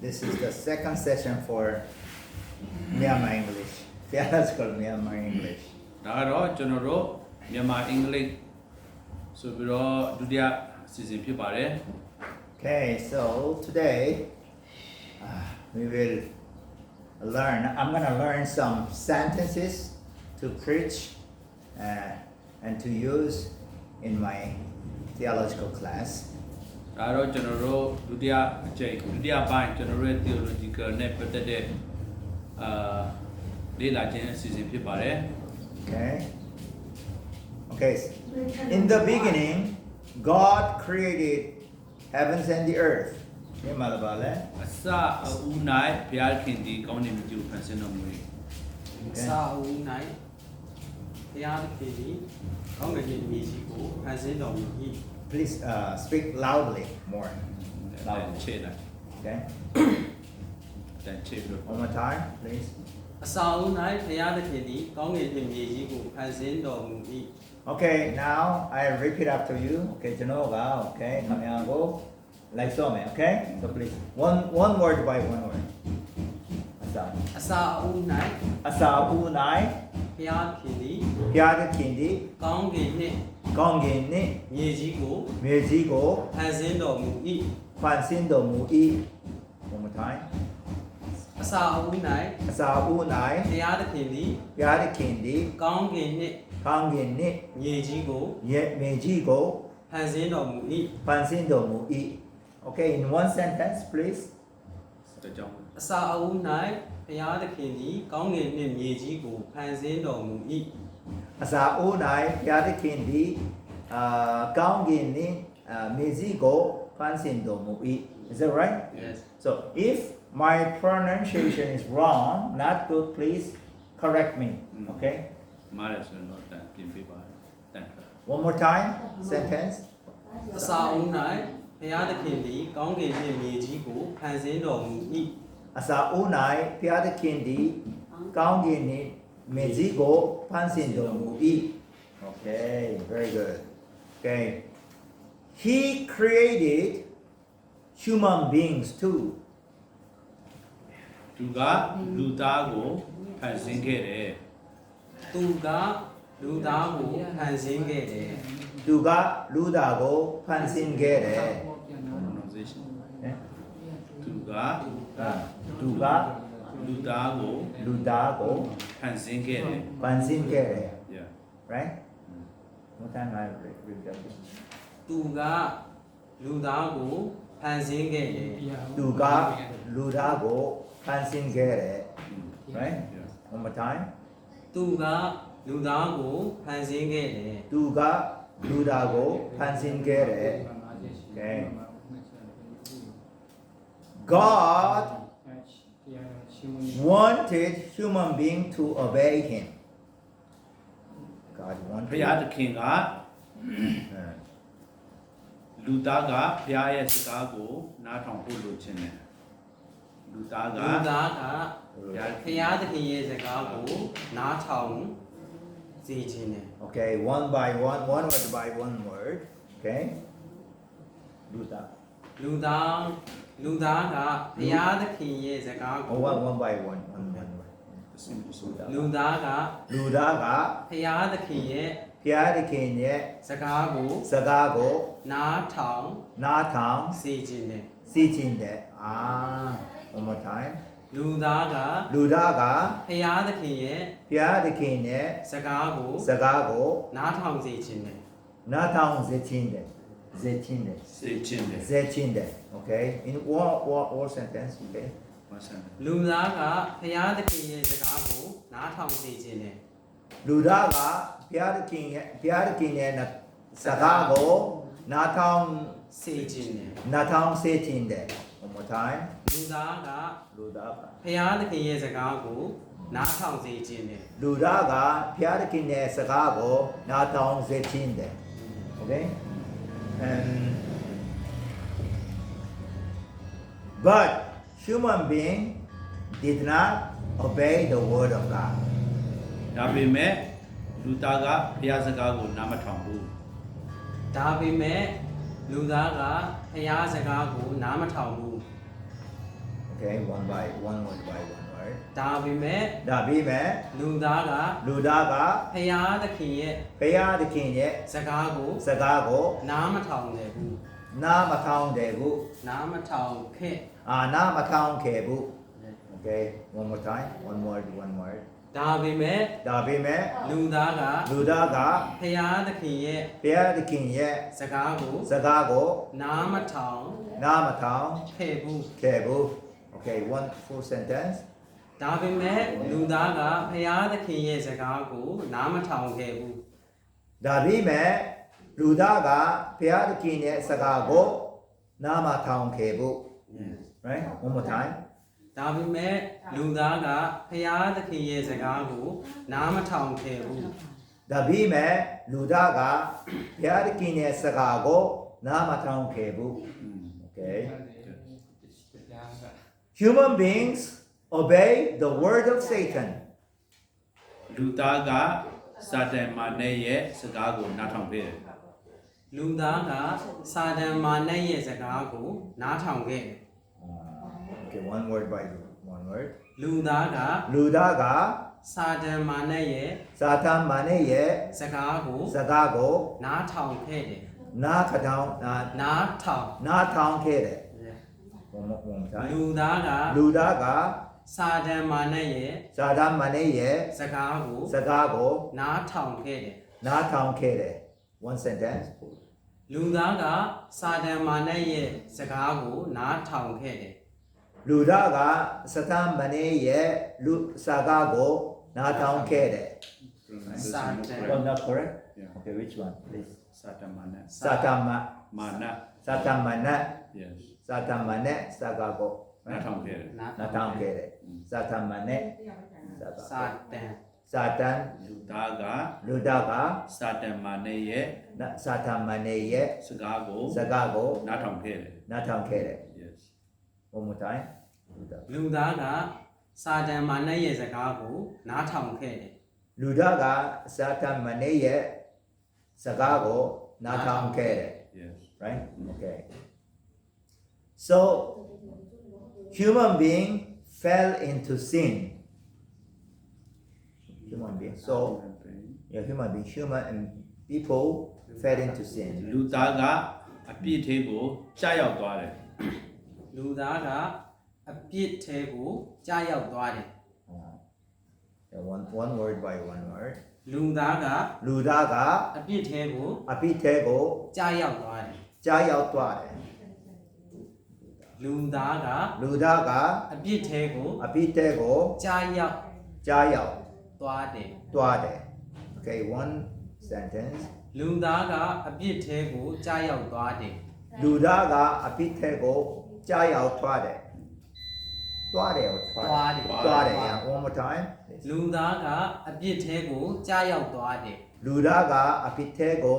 This is the second session for Myanmar English. Theological Myanmar English. ဒါကတော့ကျွန်တော်တို့မြန်မာအင်္ဂလိပ်ဆိုပြီးတော့ဒုတိယအစီအစဉ်ဖြစ်ပါတယ် Okay, so today we will learn. I'm going to learn some sentences to preach and to use in my theological class. ဒါကတော့ကျွန်တော်တို့ဒုတိယအကျိန်ဒုတိယပိုင်းကျွန်တော်တို့ရဲ့ theological နဲ့ပတ်သက်တဲ့လေ့လာခြင်းအစီအစဉ်ဖြစ်ပါတယ် Okay. Okay. In the beginning, God created heavens and the earth. ဒီမှာလည်းပါလေ အစအဦး၌ဘုရားခင်သည်ကောင်းကင်မြတ်ကိုဖန်ဆင်းတော်မူ၏စာအုပ်၌ဘုရားသခင်သည်ကောင်းကင်မြေကြီးကိုဖန်ဆင်းတော်မူ၏ Please speak loudly more. ဒါချေလိုက် Okay. ဒါချေပြီးတော့ One more time, please. အစာအုပ်၌ဘုရားသခင်သည်ကောင်းကင်မြေကြီးကိုဖန်ဆင်းတော်မူ၏ Okay, now I repeat after you. Okay, Genova. Okay, come here, go. Like so, man. Okay. So please, one word by one word. Asa. အစာအုပ်၌ Asa unai. ဘုရားသခင်သည် Piada kindi. ကောင်းကင်နှင့် Gongin ni. မြေကြီးကို Mejigo. ဖန်ဆင်းတော်မူ၏ Fansindo mui. One more time. အစာအုပ်၌ Asa unai. ဘုရားသခင်သည် Piada kindi. ကောင်းကင်နှင့် Gongin ni. မြေကြီးကို Ye mejigo. ဖန်ဆင်းတော်မူ၏ Fansindo mui. Okay, in one sentence, please. တကြောင် အစာအုပ်၌ဘုရားသခင်သည်ကောင်းကင်နှင့်မြေကြီးကိုဖန်ဆင်းတော်မူ၏ Asa unai piada kindi. Gongin ni. Mejigo. Fansindo mui. Is that right? Yes So if my pronunciation is wrong, not good, please correct me. Okay? မားရဆိုတော့တန်ပြင်ပေးပါတန် One more time, sentence. အစာအုပ်၌ဘုရားသခင်သည်ကောင်းကင်နှင့်မြေကြီးကိုဖန်ဆင်းတော်မူ၏ Asa unai piada kindi kaungin ni mejigo pansindo mui. Okay, very good. Okay. He created human beings too. သူကလူသားကိုဖန်ဆင်းခဲ့တယ် သူကလူသားကိုဖန်ဆင်းခဲ့တယ် Duga ludago pansin gere. pronunciation သူက Duga လူသားကို ludago ဖန်ဆင်းခဲ့တယ် pansin gere. yeah Right? One time I read that. သူကလူသားကိုဖန်ဆင်းခဲ့တယ် Duga ludago pansin gere. Right? yeah One more time. သူကလူသားကိုဖန်ဆင်းခဲ့တယ် Duga ludago pansin gere. Okay. God wanted human being to obey him. God ဘု wanted. ရားသခင်ကလူသားကဘုရားရဲ့စကားကိုနားထောင်ဖို့လိုချင်တယ်လူသားက လူသားက ဘုရား ဘုရားသခင်ရဲ့စကားကိုနားထောင်စေခြင်းတယ် Okay, one by one word by one word. Okay. Luda. လူသားကဘုရားသခင်ရဲ့စကား Oh, ကို one by one word. လူသားက Luda ga ဘုရားသခင်ရဲ့ Piada Kenya စကားကို Sagago နားထောင် Natang စေခြင်းတယ် Sitinde. Ah, one more time. လူသားက Luda ga ဘုရားသခင်ရဲ့ Piada Kenya စကားကို Sagago နားထောင်စေခြင်းတယ် Natang Zetinde. Zetinde. စေခြင်းတယ် Zetinde. Okay. In one sentence. Okay. မဆန် လူသားကဘုရားသခင်ရဲ့စကားကိုနားထောင်စေခြင်းတယ် Luda ga Piada Kenya na Sagago Natang စေခြင်းတယ် Natang Setinde. One more time. လူသားက Luda ga ဘုရားသခင်ရဲ့စကားကိုနားထောင်စေခြင်းတယ် Luda ga Piada Kenya Sagago Natang Setinde. Okay. But human being did not obey the word of God. ဒါပေမဲ့လူသားကဘုရားစကားကိုနားမထောင်ဘူး ဒါပေမဲ့လူသားကဘုရားစကားကိုနားမထောင်ဘူး Okay. Okay, one word by one word. ဒါပေမဲ့ ဒါပေမဲ့ လူသားက လူသားက ဖယားသခင်ရဲ့ ဘုရားသခင်ရဲ့ စကားကို စကားကို နားမထောင်တယ်ဘူး နားမထောင်တယ်ဘူး နားမထောင်ခဲ့ နားမထောင်ခဲ့ဘူး Okay, one more time. One word. ဒါပေမဲ့ ဒါပေမဲ့ လူသားက လူသားက ဖယားသခင်ရဲ့ ဘုရားသခင်ရဲ့ စကားကို စကားကို နားမထောင် နားမထောင် ခဲ့ဘူး ခဲ့ဘူး Okay, one full sentence. ဒါပေမဲ့လူသားကဖယားသခင်ရဲ့စကားကိုနားမထောင်ခဲ့ဘူး ဒါပေမဲ့လူသားကဘုရားသခင်ရဲ့စကားကိုနားမထောင်ခဲ့ဘူး Right? One more time. ဒါပေမဲ့လူသားကဖယားသခင်ရဲ့စကားကိုနားမထောင်ခဲ့ဘူး ဒါပေမဲ့လူသားကဘုရားသခင်ရဲ့စကားကိုနားမထောင်ခဲ့ဘူး Okay. Human beings obey the word of Satan. လူသားကစာတန်မာနဲ့ရဲ့စကားကိုနားထောင်ခဲ့တယ် လူသားကစာတန်မာနတ်ရဲ့စကားကိုနားထောင်ခဲ့တယ် Okay, one word by one word. လူသားက လူသားက စာတန်မာနတ်ရဲ့ စာတန်မာနဲ့ရဲ့ စကားကို စကားကို နားထောင်ခဲ့တယ် နားထောင် နားထောင် နားထောင်ခဲ့တယ် One more time. လူသားက လူသားက စာတန်မာနတ်ရဲ့ စာတန်မာနဲ့ရဲ့ စကားကို စကားကို နားထောင်ခဲ့တယ် နားထောင်ခဲ့တယ် One sentence. လူသားကစာတန်မာနတ်ရဲ့စကားကိုနားထောင်ခဲ့တယ် လူသားကစာတန်မာနဲ့ရဲ့လူစကားကိုနားထောင်ခဲ့တယ် စာတန် Oh, not correct? Yeah. Okay, which one, please? စာတန်မာနဲ့ စာတန်မာ မာန စာတန်မာနဲ့ yes စာတန်မာနဲ့စကားကို နားထောင်ခဲ့တယ် နား နားထောင်ခဲ့တယ်စာတန်မာနဲ့စကား စာတန် စာတန် လူသားက လူသားက စာတန်မာနဲ့ရဲ့ စာတန်မာနဲ့ရဲ့ စကားကို စကားကို နားထောင်ခဲ့တယ် နားထောင်ခဲ့တယ် yes One more time. လူသားကစာတန်မာနတ်ရဲ့စကားကိုနားထောင်ခဲ့တယ် လူသားကစာတန်မာနဲ့ရဲ့စကားကိုနားထောင်ခဲ့တယ် yes Right? Okay. So, human being fell into sin. Human being. So, yeah, human being, human and people fell into sin. လူသားကအပြစ်သေးကိုကြာရောက်သွားတယ် လူသားကအပြစ်သေးကိုကြားရောက်သွားတယ် Yeah, one word by one word. လူသားက လူသားက အပြစ်သေးကို အပိသေးကို ကြားရောက်သွားတယ် ကြားရောက်သွားတယ် လူသားက လူသားက အပြစ်သေးကို အပိသေးကို ကြားရောက် ကြားရောက် သွားတယ် သွားတယ် Okay, one sentence. လူသားကအပြစ်သေးကိုကြားရောက်သွားတယ် လူသားကအပိသေးကိုကြားရောက်သွားတယ်သွားတယ် သွားတယ် သွားတယ် Yeah, one more time. လူသားကအပြစ်သေးကိုကြားရောက်သွားတယ် လူသားကအပိသေးကို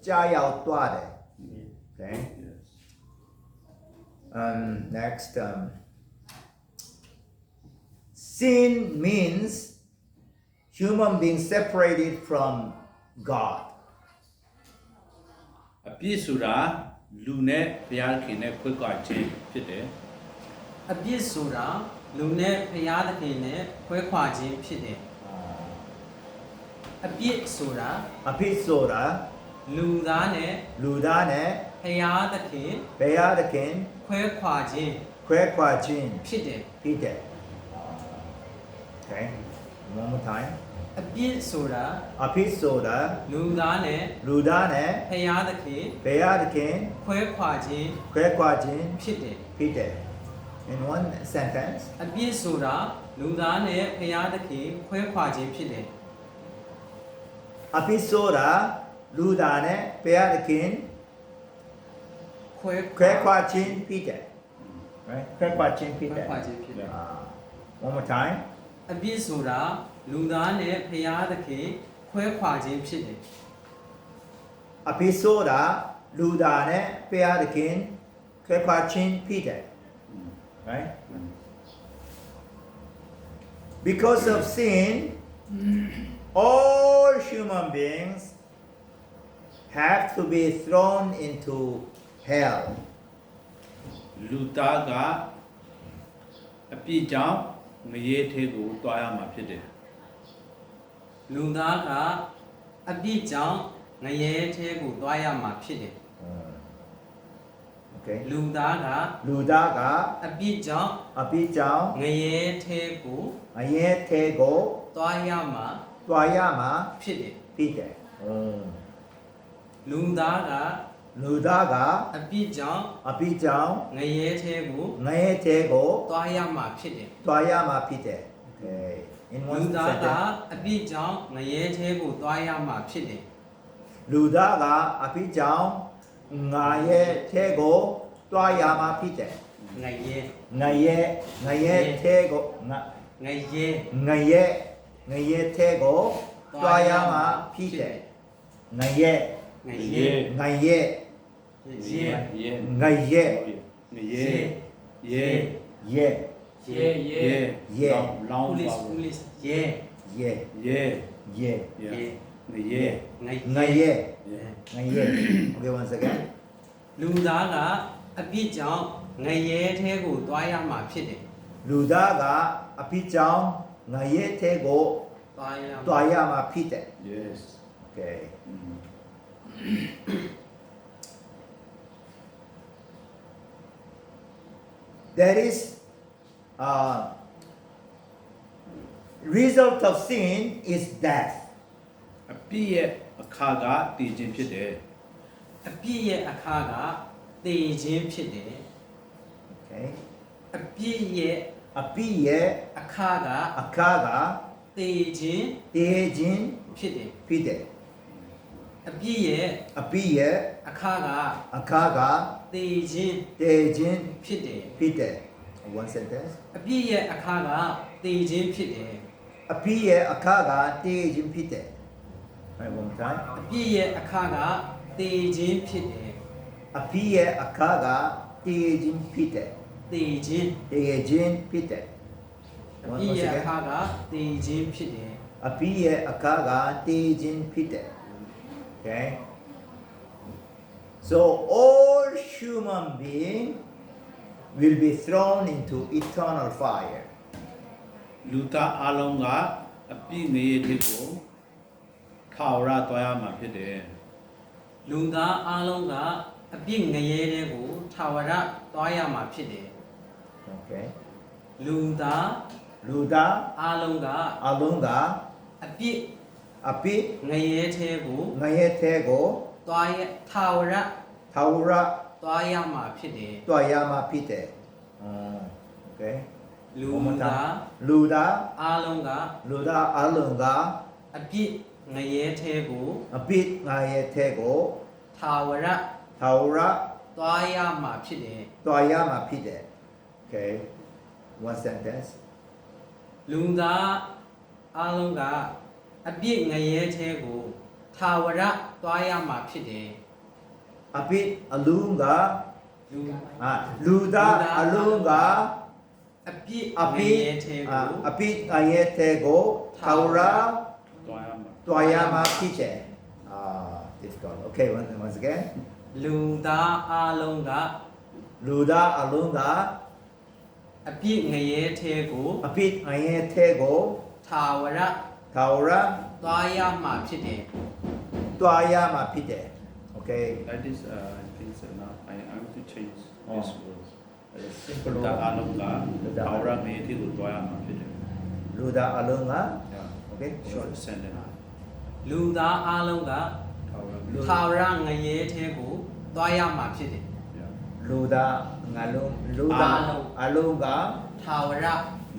ကြားရောက်သွားတယ် Okay. yes Next, sin means human being separated from God. အပြစ်ဆိုတာလူနဲ့ဘုရားခင်နဲ့ခွဲခွာခြင်းဖြစ်တယ် အပြစ်ဆိုတာလူနဲ့ဖျားသခင်နဲ့ခွဲခွာခြင်းဖြစ်တယ်အပြစ်ဆိုတာ Apisora, လူသားနဲ့ Ludane, ဖျားသခင် Beadakin, ခွဲခွာခြင်း Quequajin, ဖြစ်တယ် Peter. Okay, one more time. အပြစ်ဆိုတာ Apisora, လူသားနဲ့ Ludane, ဖျားသခင် Beadakin, ခွဲခွာခြင်း Quequajin, ဖြစ်တယ် Peter. In one sentence, အပြစ်ဆိုတာလူသားနဲ့ဖျားသခင်ခွဲခွာခြင်းဖြစ်တယ် Apisora, Ludane, Beadakin, ခွဲ Quequajin, Peter. Right? Quequajin, ခွဲ Peter. ခွာခြင်းဖြစ်တယ် One more time. အပြစ်ဆိုတာလူသားနဲ့ဖျားသခင်ခွဲခွာခြင်းဖြစ်တယ် Apisora, Ludane, Beadakin, Quequajin, Peter. Right? Because of sin, all human beings have to be thrown into hell. လူသားက အပြစ်ကြောင့်ငရေထဲကိုတွားရမှာဖြစ်တယ် လူသားကအပြစ်ကြောင့်ငရဲထဲကိုသွားရမှာဖြစ်တယ် Okay လူသားက လူသားကအ ပြစ်ကြောင့် အပိကြောင့် ငရဲထဲကို အရင်ထဲကို သွားရမှာ တွားရမှာ ဖြစ်တယ် ဖြစ်တယ် လူသားက လူသားကအ ပြစ်ကြောင့် အပိကြောင့် ငရဲထဲကို ငယ်ထဲကို သွားရမှာဖြစ်တယ် တွားရမှာဖြစ်တယ် Okay in လူ one သားက sentence အပြစ်ကြောင့်ငရဲထဲကိုသွားရမှာဖြစ်တယ် လူသားကအပိကြောင့်ငါရဲ့ထဲကိုတွားရမှာဖြစ်တယ် ငရဲ ငရဲ့ထဲကိုငါ ငရဲ ငရဲ့ထဲကိုတွားရမှာဖြစ်တယ်ငရဲ့ င င ရဲ ရေ ငရဲ့ ရဲ ရေ ငရဲ့ ငရေရေ ရဲ့ ရဲရဲ လောင်း police ပါဘူး police ရဲ ရဲ့ ရေ ရဲ့ ရေ ရဲ ငရေ င င ရဲ ရဲ့ ရေ ငရဲ့ Okay once again လူသားကအပြစ်ကြောင့်ငရဲထဲကိုသွားရမှာဖြစ်တယ် လူသားကအပိကြောင့်ငရဲ့ထဲကို သွားရ တွားရမှာဖြစ်တယ် yes Okay There is result of sin is death. အပြစ်ရဲ့အခါကတည်ခြင်းဖြစ်တယ် အပြစ်ရဲ့အခါကတေခြင်းဖြစ်တယ် Okay. အပြစ်ရဲ့ အပိရဲ့ အခါက အခါက တေခြင်း တည်ခြင်း ဖြစ်တယ် ဖြစ်တယ် အပြစ်ရဲ့ အပိရဲ့ အခါက အခါက တေခြင်း တည်ခြင်း ဖြစ်တယ် ဖြစ်တယ် One sentence. အပြစ်ရဲ့အခါကတေခြင်းဖြစ်တယ် အပိရဲ့အခါကတည်ခြင်းဖြစ်တယ် Right, one more time. အပြစ်ရဲ့အခါကတေခြင်းဖြစ်တယ် အပိရဲ့အခါကတည်ခြင်းဖြစ်တယ် တေခြင်း တည်ခြင်းဖြစ်တယ် အပြစ်ရဲ့အခါကတေခြင်းဖြစ်တယ် အပိရဲ့အခါကတည်ခြင်းဖြစ်တယ် Okay. So all human beings will be thrown into eternal fire. လူသားအလုံးကအပြစ်ငရေထဲကိုထာဝရတွားရမှာဖြစ်တယ် လူသားအလုံးကအပြစ်ငရဲတဲ့ကိုထာဝရသွားရမှာဖြစ်တယ် Okay. လူသား လူသား အလုံးကအ လုံးက အပြစ် အပိ ငရဲတဲ့ကို ငရဲ့ထဲကို သွားရထာဝရ ထာဝရ သွားရမှာဖြစ်တယ် တွားရမှာဖြစ်တယ် Okay. လူသား လူသား အလုံးက လူသားအလုံးက အပြစ်ငရဲတဲ့ကို အပိငရဲ့ထဲကို ထာဝရ ထာဝရ သွားရမှာဖြစ်တယ် တွားရမှာဖြစ်တယ် Okay. One sentence. လူသားအလုံးကအပြစ်ငရဲတဲ့ကိုထာဝရသွားရမှာဖြစ်တယ် အပိအလုံးက လူ လူသားအလုံးက အပြစ် အ င ပိ ရဲတဲ့ကို အပိငရဲ့ထဲကိုထာဝရ တွားရမှာ တွားရမှာဖြစ်တယ် difficult. Okay, once again. လူသားအလုံးက လူသားအလုံးက အပြစ်ငရဲတဲ့ကို အပိငရဲ့ထဲကို ထာဝရ ထာဝရ သွားရမှာဖြစ်တယ် တွားရမှာဖြစ်တယ် Okay. that is I think so now I have to change this words Simple လူသားအလုံးကထာဝရငရေထဲကိုတွားရမှာဖြစ်တယ် လူသားအလုံးက yeah Okay. short sentence လူသားအလုံးက ထာဝရ ထာဝရငရဲတဲ့ကိုသွားရမှာဖြစ်တယ် yeah လူသားငါလုံးလူသားအလုံးက ထာဝရ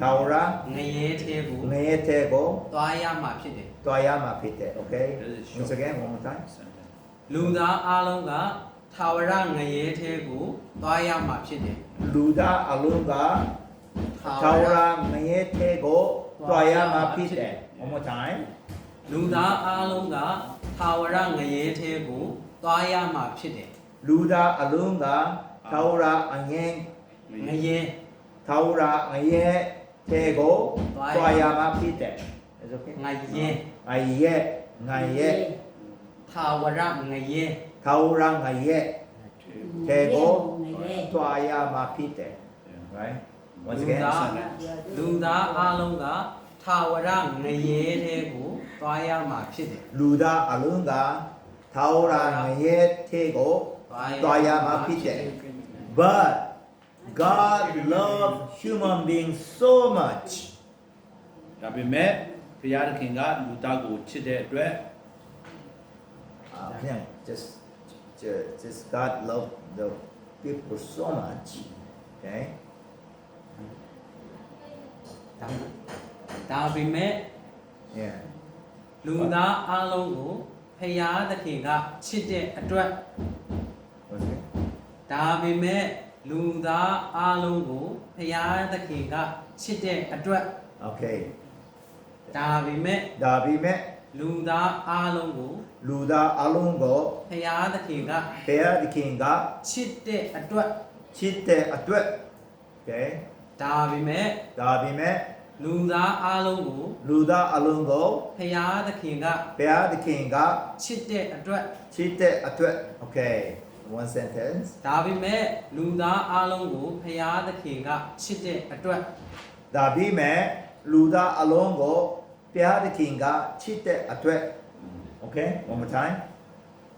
ထာဝရ ငရဲတဲ့ကို ငရဲ့ထဲကို သွားရမှာဖြစ်တယ် တွားရမှာဖြစ်တယ် Okay. that is Once again, one more time. sentence လူသားအလုံးကထာဝရငရဲတဲ့ကိုသွားရမှာဖြစ်တယ် လူသားအလုံးကထာဝရငရဲ့ထဲကိုတွားရမှာဖြစ်တယ် One more time. လူသားအလုံးကထာဝရငရဲတဲ့ကိုသွားရမှာဖြစ်တယ် လူသားအလုံးကထာဝရအငယ် ငရဲ ထာဝရငရဲ့ထဲကိုတွားရမှာဖြစ်တယ် Is okay. ငရဲ ငရဲ့ငရဲ့ ထာဝရငရဲ ထာဝရငရဲ့ထဲကိုတွားရမှာဖြစ်တယ် Right. Once again. လူသားအလုံးကထာဝရငရဲတဲ့ကိုသွားရမှာဖြစ်တယ် Luda alunga taura ngaye tego toya ma pite. But God loved human beings so much. ဒါပေမဲ့ဘုရားသခင်ကလူသားကိုချစ်တဲ့အတွက် Yeah, just God loved the people so much. Okay. ဒါပေမဲ့ Yeah. လူသားအလုံးကိုဖရာသခင်ကချစ်တဲ့အတွက် Once again. ဒါပေမဲ့လူသားအလုံးကိုဖရာသခင်ကချစ်တဲ့အတွက် Okay. ဒါပေမဲ့ Dabime လူသားအလုံးကို luda alungo ဖရာသခင်က pea the kinga ချစ်တဲ့အတွက် chite atwe. Okay. ဒါပေမဲ့ Dabime လူသားအလုံးကို luda alungo ဖရာသခင်က pea the kinga ချစ်တဲ့အတွက် chite atwe. Okay. One sentence. ဒါပေမဲ့လူသားအလုံးကိုဖရာသခင်ကချစ်တဲ့အတွက် Dabime luda alungo pea the kinga chite atwe. Okay. One more time.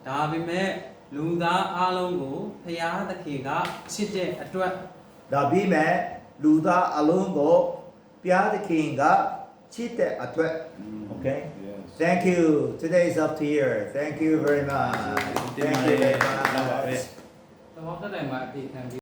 ဒါပေမဲ့လူသားအလုံးကိုဖရာသခင်ကချစ်တဲ့အတွက် Dabime luda alungo pea the kinga chite atwe. Okay. Yes. Thank you. Today is up to here. Thank you very much. Thank you very လောက်ပါပဲ much. သဘောတက်တယ်မှာအတိခံ